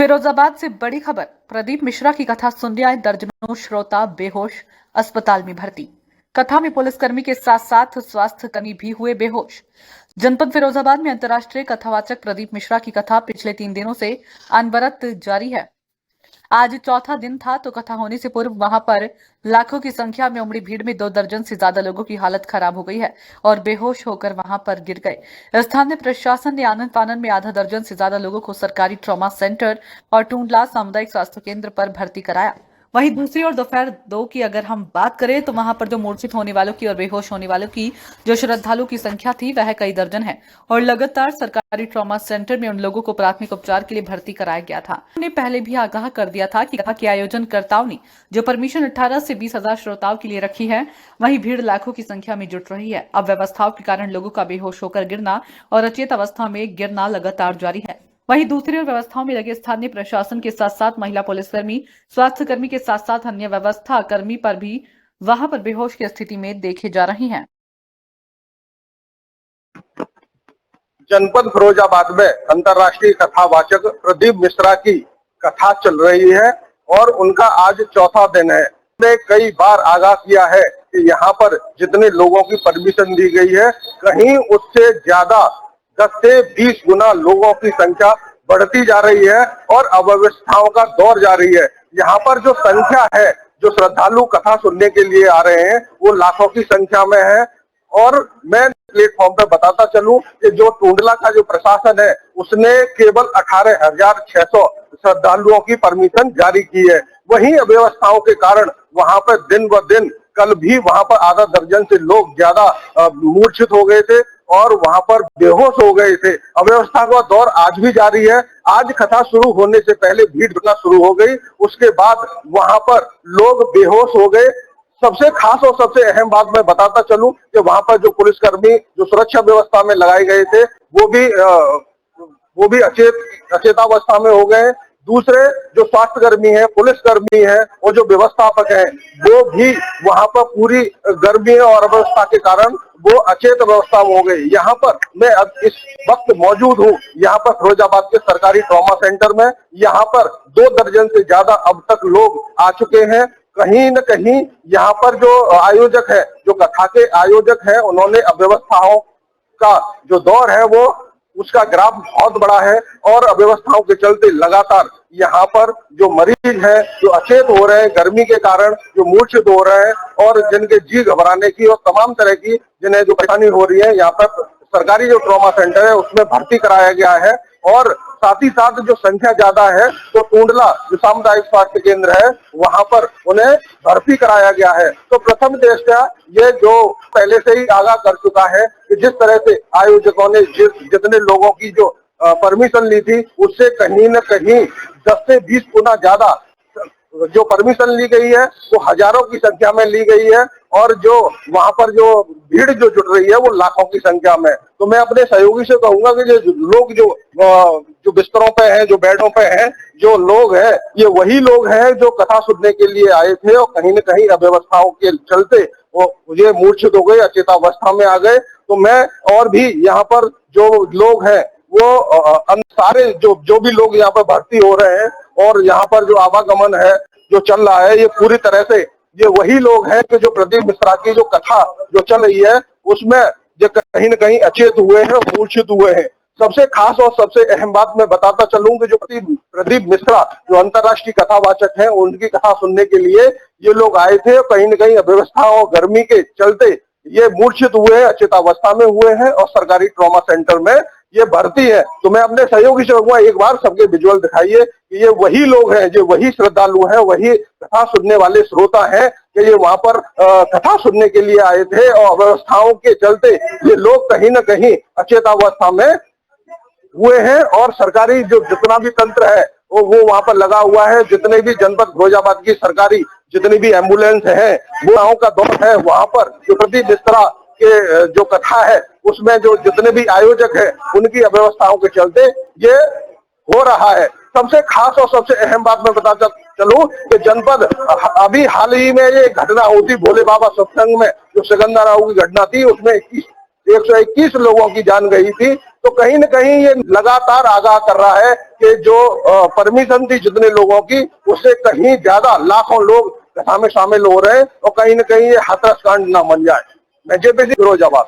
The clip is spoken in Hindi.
फिरोजाबाद से बड़ी खबर। प्रदीप मिश्रा की कथा सुनने आए दर्जनों श्रोता बेहोश, अस्पताल में भर्ती। कथा में पुलिसकर्मी के साथ साथ स्वास्थ्य कर्मी भी हुए बेहोश। जनपद फिरोजाबाद में अंतर्राष्ट्रीय कथावाचक प्रदीप मिश्रा की कथा पिछले 3 दिनों से अनवरत जारी है। आज चौथा दिन था तो कथा होने से पूर्व वहां पर लाखों की संख्या में उमड़ी भीड़ में 2 दर्जन से ज्यादा लोगों की हालत खराब हो गई है और बेहोश होकर वहां पर गिर गए। स्थानीय प्रशासन ने आनंद फानन में आधा दर्जन से ज्यादा लोगों को सरकारी ट्रॉमा सेंटर और टूंडला सामुदायिक स्वास्थ्य केंद्र पर भर्ती कराया। वहीं दूसरी ओर दोपहर 2 की अगर हम बात करें तो वहां पर जो मूर्छित होने वालों की और बेहोश होने वालों की जो श्रद्धालुओं की संख्या थी वह कई दर्जन है और लगातार सरकारी ट्रॉमा सेंटर में उन लोगों को प्राथमिक उपचार के लिए भर्ती कराया गया था। उन्होंने पहले भी आगाह कर दिया था कि कथा के आयोजनकर्ताओं ने जो परमिशन 18 से 20,000 श्रोताओं के लिए रखी है, वहीं भीड़ लाखों की संख्या में जुट रही है। अब व्यवस्थाओं के कारण लोगों का बेहोश होकर गिरना और अचेत अवस्था में गिरना लगातार जारी है। वहीं दूसरी ओर व्यवस्थाओं में लगे स्थानीय प्रशासन के साथ साथ महिला पुलिसकर्मी, स्वास्थ्य कर्मी के साथ साथ अन्य व्यवस्था कर्मी पर भी वहां पर बेहोश की स्थिति में देखे जा रही हैं। जनपद फिरोजाबाद में अंतर्राष्ट्रीय कथावाचक प्रदीप मिश्रा की कथा चल रही है और उनका आज चौथा दिन है। ने कई बार आगाह किया है कि यहाँ पर जितने लोगों की परमिशन दी गई है, कहीं उससे ज्यादा 10 से 20 गुना लोगों की संख्या बढ़ती जा रही है और अव्यवस्थाओं का दौर जारी है। यहाँ पर जो संख्या है, जो श्रद्धालु कथा सुनने के लिए आ रहे हैं, वो लाखों की संख्या में है। और मैं प्लेटफॉर्म पे बताता चलूं कि जो टूंडला का जो प्रशासन है, उसने केवल 18,600 श्रद्धालुओं की परमिशन जारी की है। वहीं अव्यवस्थाओं के कारण वहां पर दिन ब दिन, कल भी वहां पर आधा दर्जन से लोग ज्यादा मूर्छित हो गए थे और वहां पर बेहोश हो गए थे। अव्यवस्था का दौर आज भी जारी है। आज कथा शुरू होने से पहले भीड़ जुटना शुरू हो गई, उसके बाद वहां पर लोग बेहोश हो गए। सबसे खास और सबसे अहम बात मैं बताता चलूं कि वहां पर जो पुलिसकर्मी जो सुरक्षा व्यवस्था में लगाए गए थे, वो भी अचेतावस्था में हो गए। दूसरे जो स्वास्थ्य कर्मी है, पुलिसकर्मी है और जो व्यवस्थापक है, वो भी वहां पर पूरी गर्मी और अव्यवस्था के कारण वो अचेत अवस्था में हो गए। यहाँ पर मैं अब इस वक्त मौजूद हूँ, यहाँ पर फिरोजाबाद के सरकारी ट्रॉमा सेंटर में। यहाँ पर 2 दर्जन से ज्यादा अब तक लोग आ चुके हैं। कहीं न कहीं यहाँ पर जो आयोजक है, जो कथा के आयोजक है, उन्होंने अव्यवस्थाओं का जो दौर है वो उसका ग्राफ बहुत बड़ा है और अव्यवस्थाओं के चलते लगातार यहाँ पर जो मरीज हैं, जो अचेत हो रहे हैं गर्मी के कारण, जो मूर्छित हो रहे हैं और जिनके जी घबराने की और तमाम तरह की जिन्हें जो परेशानी हो रही है, यहाँ पर सरकारी जो ट्रॉमा सेंटर है उसमें भर्ती कराया गया है। और साथ ही साथ जो संख्या ज्यादा है तो टूंडला जो सामुदायिक स्वास्थ्य केंद्र है, वहां पर उन्हें भर्ती कराया गया है। तो प्रथम दृष्टया ये जो पहले से ही आगाह कर चुका है कि जिस तरह से आयोजकों ने जितने लोगों की जो परमिशन ली थी, उससे कहीं न कहीं 10 से 20 गुना ज्यादा जो परमिशन ली गई है वो हजारों की संख्या में ली गई है और जो वहां पर जो भीड़ जो जुट रही है वो लाखों की संख्या में। तो मैं अपने सहयोगी से कहूंगा कि जो लोग जो बिस्तरों पे हैं, जो बेडों पे हैं, जो लोग हैं, ये वही लोग हैं जो कथा सुनने के लिए आए थे और कहीं न कहीं अव्यवस्थाओं के चलते वो ये मूर्छित हो गए, अचेतावस्था में आ गए। तो मैं और भी यहाँ पर जो लोग हैं वो सारे जो भी लोग यहाँ पर भर्ती हो रहे हैं और यहाँ पर जो आवागमन है जो चल रहा है, ये पूरी तरह से ये वही लोग हैं कि जो प्रदीप मिश्रा की जो कथा जो चल रही है उसमें जो कहीं न कहीं अचेत हुए हैं, मूर्छित हुए हैं। सबसे खास और सबसे अहम बात मैं बताता चलूं कि जो प्रदीप मिश्रा जो अंतर्राष्ट्रीय कथावाचक हैं, उनकी कथा सुनने के लिए ये लोग आए थे और कहीं न कहीं अव्यवस्था और गर्मी के चलते ये मूर्छित हुए हैं, अचेतावस्था में हुए हैं और सरकारी ट्रॉमा सेंटर में ये भर्ती है। तो मैं अपने सहयोगी से कहूंगा एक बार सबके विजुअल दिखाइए कि ये वही लोग हैं, जो वही श्रद्धालु हैं, वही कथा सुनने वाले श्रोता हैं कि ये वहां पर कथा सुनने के लिए आए थे और अव्यवस्थाओं के चलते ये लोग कहीं न कहीं अचेतावस्था में हुए हैं और सरकारी जो जितना भी तंत्र है वो वहां पर लगा हुआ है। जितने भी जनपद फिरोजाबाद की सरकारी जितनी भी एम्बुलेंस है, वो का दौर है वहां पर जो प्रदीप मिश्रा के जो कथा है उसमें जो जितने भी आयोजक है उनकी अव्यवस्थाओं के चलते ये हो रहा है। सबसे खास और सबसे अहम बात मैं बताता चलूं कि जनपद अभी हाल ही में ये घटना होती भोले बाबा सत्संग में जो सुगंधा राव की घटना थी, उसमें 121 लोगों की जान गई थी। तो कहीं न कहीं ये लगातार आगाह कर रहा है कि जो परमिशन थी जितने लोगों की, उससे कहीं ज्यादा लाखों लोग कथा में शामिल हो रहे हैं और कहीं न कहीं ये हाथरस कांड न बन जाए। मैं जेपीसी फिरोजाबाद।